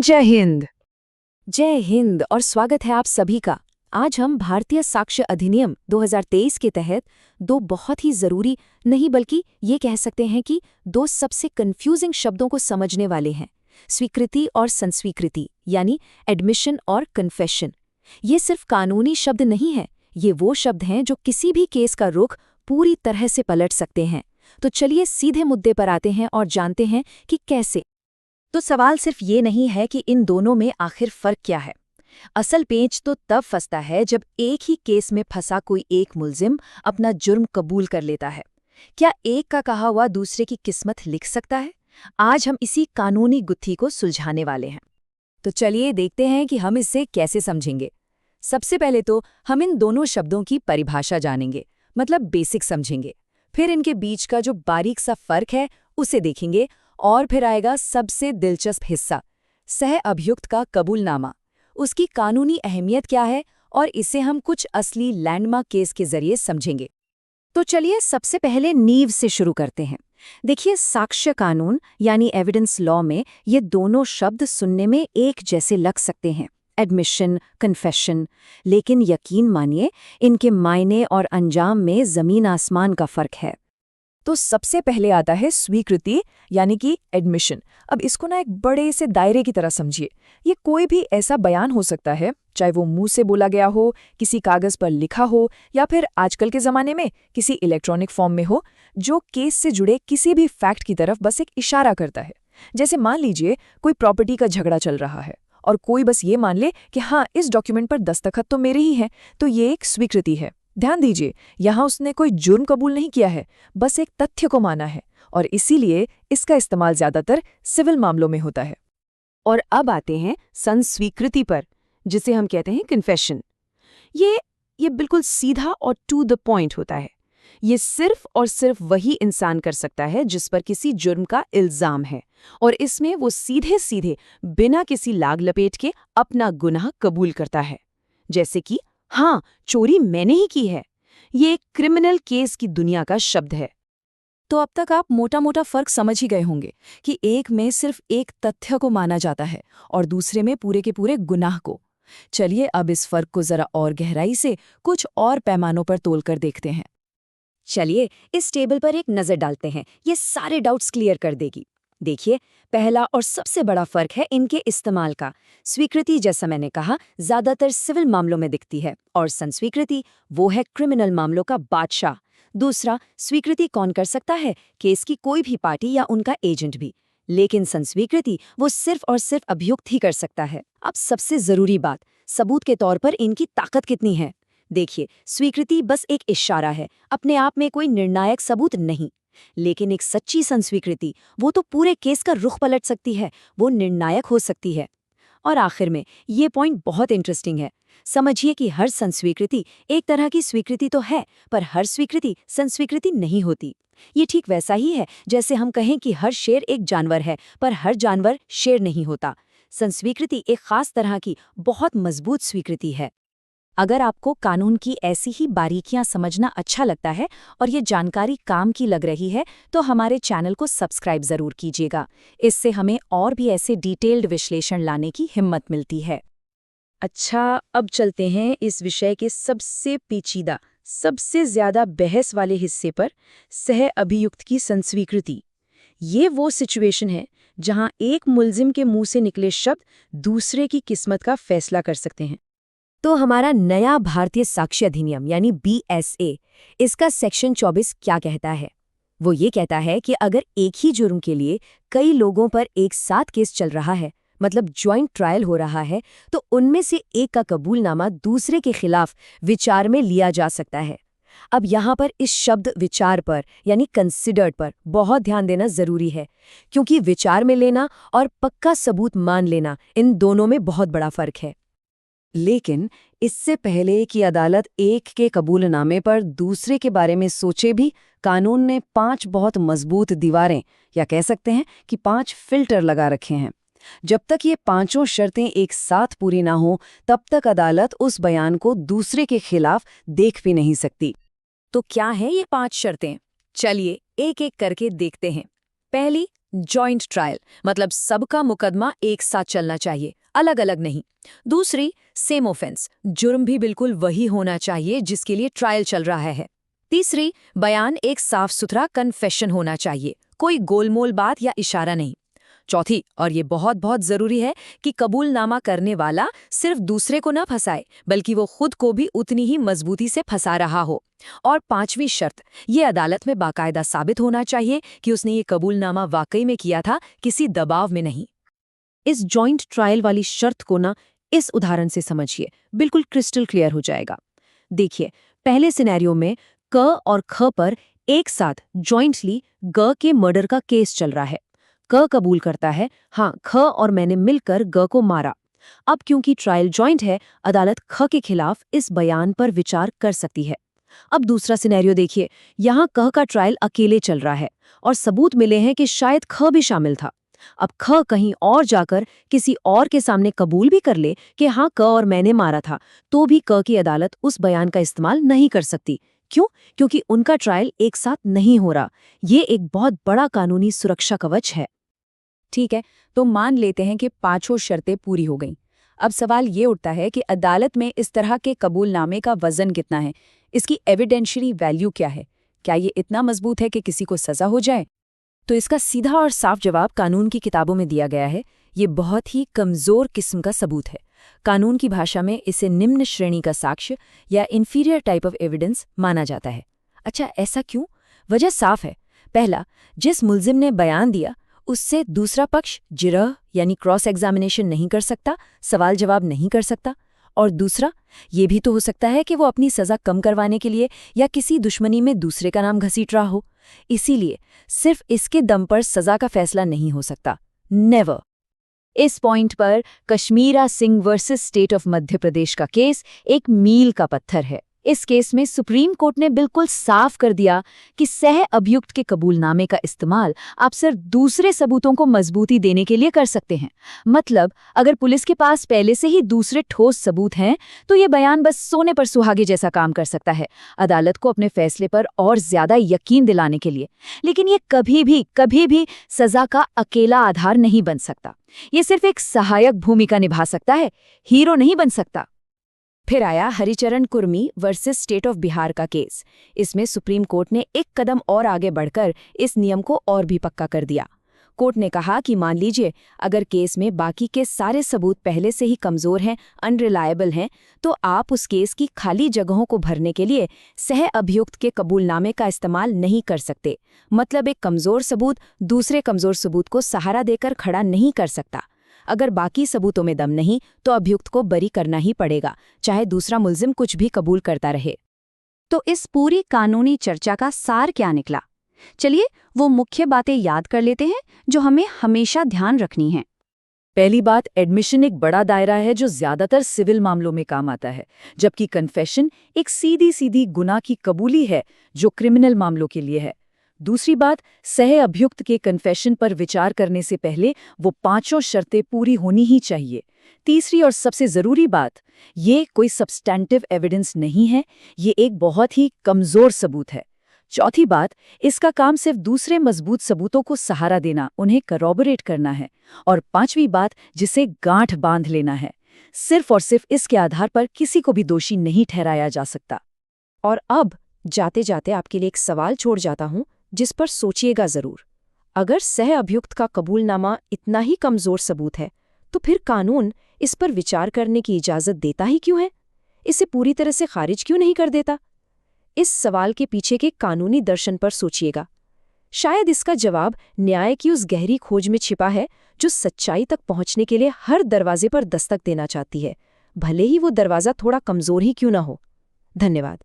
जय हिंद। जय हिंद और स्वागत है आप सभी का। आज हम भारतीय साक्ष्य अधिनियम 2023 के तहत दो बहुत ही ज़रूरी, नहीं बल्कि ये कह सकते हैं कि दो सबसे कंफ्यूजिंग शब्दों को समझने वाले हैं। स्वीकृति और संस्वीकृति, यानी एडमिशन और कन्फेशन। ये सिर्फ कानूनी शब्द नहीं है, ये वो शब्द हैं जो किसी भी केस का रुख पूरी तरह से पलट सकते हैं। तो चलिए सीधे मुद्दे पर आते हैं और जानते हैं कि कैसे। तो सवाल सिर्फ ये नहीं है कि इन दोनों में आखिर फर्क क्या है। असल पेंच तो तब फंसता है जब एक ही केस में फंसा कोई एक मुल्जिम अपना जुर्म कबूल कर लेता है। क्या एक का कहा हुआ दूसरे की किस्मत लिख सकता है? आज हम इसी कानूनी गुत्थी को सुलझाने वाले हैं। तो चलिए देखते हैं कि हम इसे कैसे समझेंगे। सबसे पहले तो हम इन दोनों शब्दों की परिभाषा जानेंगे, मतलब बेसिक समझेंगे। फिर इनके बीच का जो बारीक सा फर्क है उसे देखेंगे और फिर आएगा सबसे दिलचस्प हिस्सा, सह अभियुक्त का कबूलनामा। उसकी कानूनी अहमियत क्या है और इसे हम कुछ असली लैंडमार्क केस के जरिए समझेंगे। तो चलिए सबसे पहले नींव से शुरू करते हैं। देखिए, साक्ष्य कानून यानी एविडेंस लॉ में ये दोनों शब्द सुनने में एक जैसे लग सकते हैं, एडमिशन, कन्फेशन। लेकिन यकीन मानिए, इनके मायने और अंजाम में ज़मीन आसमान का फर्क है। तो सबसे पहले आता है स्वीकृति, यानी कि एडमिशन। अब इसको एक बड़े से दायरे की तरह समझिए। ये कोई भी ऐसा बयान हो सकता है, चाहे वो मुंह से बोला गया हो, किसी कागज पर लिखा हो, या फिर आजकल के ज़माने में किसी इलेक्ट्रॉनिक फॉर्म में हो, जो केस से जुड़े किसी भी फैक्ट की तरफ बस एक इशारा करता है। जैसे मान लीजिए कोई प्रॉपर्टी का झगड़ा चल रहा है और कोई बस ये मान ले कि हाँ, इस डॉक्यूमेंट पर दस्तखत तो मेरे ही हैं, तो ये एक स्वीकृति है। ध्यान दीजिए, यहाँ उसने कोई जुर्म कबूल नहीं किया है, बस एक तथ्य को माना है, और इसीलिए इसका इस्तेमाल ज्यादातर सिविल मामलों में होता है। और अब आते हैं संस्वीकृति पर, जिसे हम कहते हैं कन्फेशन। ये बिल्कुल सीधा और टू द पॉइंट होता है। ये सिर्फ और सिर्फ वही इंसान कर सकता है जिस पर किसी जुर्म का इल्जाम है, और इसमें वो सीधे सीधे बिना किसी लाग लपेट के अपना गुनाह कबूल करता है। जैसे कि हाँ, चोरी मैंने ही की है। ये एक क्रिमिनल केस की दुनिया का शब्द है। तो अब तक आप मोटा मोटा फर्क समझ ही गए होंगे कि एक में सिर्फ एक तथ्य को माना जाता है और दूसरे में पूरे के पूरे गुनाह को। चलिए अब इस फर्क को जरा और गहराई से कुछ और पैमानों पर तोलकर देखते हैं। चलिए इस टेबल पर एक नज़र डालते हैं, ये सारे डाउट्स क्लियर कर देगी। देखिए, पहला और सबसे बड़ा फर्क है इनके इस्तेमाल का। स्वीकृति, जैसा मैंने कहा, ज्यादातर सिविल मामलों में दिखती है, और संस्वीकृति वो है क्रिमिनल मामलों का बादशाह। दूसरा, स्वीकृति कौन कर सकता है? केस की कोई भी पार्टी या उनका एजेंट भी। लेकिन संस्वीकृति वो सिर्फ और सिर्फ अभियुक्त ही कर सकता है। अब सबसे जरूरी बात, सबूत के तौर पर इनकी ताकत कितनी है। देखिए, स्वीकृति बस एक इशारा है, अपने आप में कोई निर्णायक सबूत नहीं। लेकिन एक सच्ची संस्वीकृति वो तो पूरे केस का रुख पलट सकती है, वो निर्णायक हो सकती है। और आखिर में ये पॉइंट बहुत इंटरेस्टिंग है। समझिए कि हर संस्वीकृति एक तरह की स्वीकृति तो है, पर हर स्वीकृति संस्वीकृति नहीं होती। ये ठीक वैसा ही है जैसे हम कहें कि हर शेर एक जानवर है, पर हर जानवर शेर नहीं होता। संस्वीकृति एक खास तरह की बहुत मजबूत स्वीकृति है। अगर आपको कानून की ऐसी ही बारीकियां समझना अच्छा लगता है और ये जानकारी काम की लग रही है, तो हमारे चैनल को सब्सक्राइब ज़रूर कीजिएगा। इससे हमें और भी ऐसे डिटेल्ड विश्लेषण लाने की हिम्मत मिलती है। अच्छा, अब चलते हैं इस विषय के सबसे पेचीदा, सबसे ज़्यादा बहस वाले हिस्से पर, सह अभियुक्त की संस्वीकृति। ये वो सिचुएशन है जहां एक मुल्जिम के मुंह से निकले शब्द दूसरे की किस्मत का फैसला कर सकते हैं। तो हमारा नया भारतीय साक्ष्य अधिनियम यानी BSA, इसका सेक्शन 24 क्या कहता है? वो ये कहता है कि अगर एक ही जुर्म के लिए कई लोगों पर एक साथ केस चल रहा है, मतलब ज्वाइंट ट्रायल हो रहा है, तो उनमें से एक का कबूलनामा दूसरे के खिलाफ विचार में लिया जा सकता है। अब यहाँ पर इस शब्द विचार पर यानी कंसिडर्ड पर बहुत ध्यान देना जरूरी है, क्योंकि विचार में लेना और पक्का सबूत मान लेना, इन दोनों में बहुत बड़ा फर्क है। लेकिन इससे पहले कि अदालत एक के कबूलनामे पर दूसरे के बारे में सोचे भी, कानून ने 5 बहुत मजबूत दीवारें, या कह सकते हैं कि 5 फिल्टर लगा रखे हैं। जब तक ये 5 शर्तें एक साथ पूरी ना हो, तब तक अदालत उस बयान को दूसरे के खिलाफ देख भी नहीं सकती। तो क्या है ये 5 शर्तें? चलिए एक एक करके देखते हैं। पहली, जॉइंट ट्रायल, मतलब सबका मुकदमा एक साथ चलना चाहिए, अलग अलग नहीं। दूसरी, सेम ऑफेंस, जुर्म भी बिल्कुल वही होना चाहिए जिसके लिए ट्रायल चल रहा है। तीसरी, बयान एक साफ सुथरा कन्फेशन होना चाहिए, कोई गोलमोल बात या इशारा नहीं। चौथी, और ये बहुत बहुत जरूरी है, कि कबूलनामा करने वाला सिर्फ दूसरे को न फंसाए, बल्कि वो खुद को भी उतनी ही मजबूती से फंसा रहा हो। और पांचवी शर्त, ये अदालत में बाकायदा साबित होना चाहिए कि उसने ये कबूलनामा वाकई में किया था, किसी दबाव में नहीं। इस जॉइंट ट्रायल वाली शर्त को ना इस उदाहरण से समझिए, बिल्कुल क्रिस्टल क्लियर हो जाएगा। देखिए, पहले सिनेरियो में क और ख पर एक साथ जॉइंटली ग के मर्डर का केस चल रहा है। क कबूल करता है, हाँ, ख और मैंने मिलकर ग को मारा। अब क्योंकि ट्रायल जॉइंट है, अदालत ख के खिलाफ इस बयान पर विचार कर सकती है। अब दूसरा सिनेरियो देखिए, यहाँ क का ट्रायल अकेले चल रहा है और सबूत मिले हैं कि शायद ख भी शामिल था। अब ख कहीं और जाकर किसी और के सामने कबूल भी कर ले कि हाँ, क और मैंने मारा था, तो भी क की अदालत उस बयान का इस्तेमाल नहीं कर सकती। क्यों? क्योंकि उनका ट्रायल एक साथ नहीं हो रहा। ये एक बहुत बड़ा कानूनी सुरक्षा कवच है। ठीक है, तो मान लेते हैं कि पांचों शर्तें पूरी हो गईं। अब सवाल ये उठता है कि अदालत में इस तरह के कबूलनामे का वजन कितना है, इसकी एविडेंशियरी वैल्यू क्या है, क्या ये इतना मजबूत है कि किसी को सजा हो जाए? तो इसका सीधा और साफ जवाब कानून की किताबों में दिया गया है। ये बहुत ही कमजोर किस्म का सबूत है। कानून की भाषा में इसे निम्न श्रेणी का साक्ष्य या इंफीरियर टाइप ऑफ एविडेंस माना जाता है। अच्छा, ऐसा क्यों? वजह साफ है। पहला, जिस मुल्जिम ने बयान दिया उससे दूसरा पक्ष जिरह यानी क्रॉस एग्जामिनेशन नहीं कर सकता, सवाल जवाब नहीं कर सकता। और दूसरा, ये भी तो हो सकता है कि वो अपनी सजा कम करवाने के लिए या किसी दुश्मनी में दूसरे का नाम घसीट रहा हो। इसीलिए सिर्फ इसके दम पर सजा का फैसला नहीं हो सकता। नेवर। इस पॉइंट पर Kashmira Singh versus state of Madhya Pradesh का केस एक मील का पत्थर है। इस केस में सुप्रीम कोर्ट ने बिल्कुल साफ कर दिया कि सह अभियुक्त के कबूलनामे का इस्तेमाल आप सिर्फ दूसरे सबूतों को मजबूती देने के लिए कर सकते हैं। मतलब अगर पुलिस के पास पहले से ही दूसरे ठोस सबूत हैं, तो ये बयान बस सोने पर सुहागे जैसा काम कर सकता है अदालत को अपने फैसले पर और ज्यादा यकीन दिलाने के लिए। लेकिन ये कभी भी सजा का अकेला आधार नहीं बन सकता। ये सिर्फ एक सहायक भूमिका निभा सकता है, हीरो नहीं बन सकता। फिर आया Haricharan Kurmi versus state of Bihar का केस। इसमें सुप्रीम कोर्ट ने एक कदम और आगे बढ़कर इस नियम को और भी पक्का कर दिया। कोर्ट ने कहा कि मान लीजिए अगर केस में बाकी के सारे सबूत पहले से ही कमजोर हैं, अनरिलायबल हैं, तो आप उस केस की खाली जगहों को भरने के लिए सह अभियुक्त के कबूलनामे का इस्तेमाल नहीं कर सकते। मतलब एक कमजोर सबूत दूसरे कमजोर सबूत को सहारा देकर खड़ा नहीं कर सकता। अगर बाकी सबूतों में दम नहीं, तो अभियुक्त को बरी करना ही पड़ेगा, चाहे दूसरा मुल्जिम कुछ भी कबूल करता रहे। तो इस पूरी कानूनी चर्चा का सार क्या निकला? चलिए वो मुख्य बातें याद कर लेते हैं जो हमें हमेशा ध्यान रखनी है। पहली बात, एडमिशन एक बड़ा दायरा है जो ज्यादातर सिविल मामलों में काम आता है, जबकि कन्फेशन एक सीधी गुनाह की कबूली है जो क्रिमिनल मामलों के लिए है। दूसरी बात, सह अभियुक्त के कन्फेशन पर विचार करने से पहले वो पांचों शर्तें पूरी होनी ही चाहिए। तीसरी और सबसे जरूरी बात, ये कोई सब्सटैंटिव एविडेंस नहीं है, ये एक बहुत ही कमजोर सबूत है। चौथी बात, इसका काम सिर्फ दूसरे मजबूत सबूतों को सहारा देना, उन्हें करॉबोरेट करना है। और पांचवी बात, जिसे गांठ बांध लेना है। सिर्फ और सिर्फ इसके आधार पर किसी को भी दोषी नहीं ठहराया जा सकता। और अब जाते जाते आपके लिए एक सवाल छोड़ जाता हूं जिस पर सोचिएगा जरूर। अगर सह अभियुक्त का कबूलनामा इतना ही कमजोर सबूत है, तो फिर कानून इस पर विचार करने की इजाजत देता ही क्यों है? इसे पूरी तरह से खारिज क्यों नहीं कर देता? इस सवाल के पीछे के कानूनी दर्शन पर सोचिएगा। शायद इसका जवाब न्याय की उस गहरी खोज में छिपा है जो सच्चाई तक पहुंचने के लिए हर दरवाजे पर दस्तक देना चाहती है, भले ही वो दरवाजा थोड़ा कमजोर ही क्यों ना हो। धन्यवाद।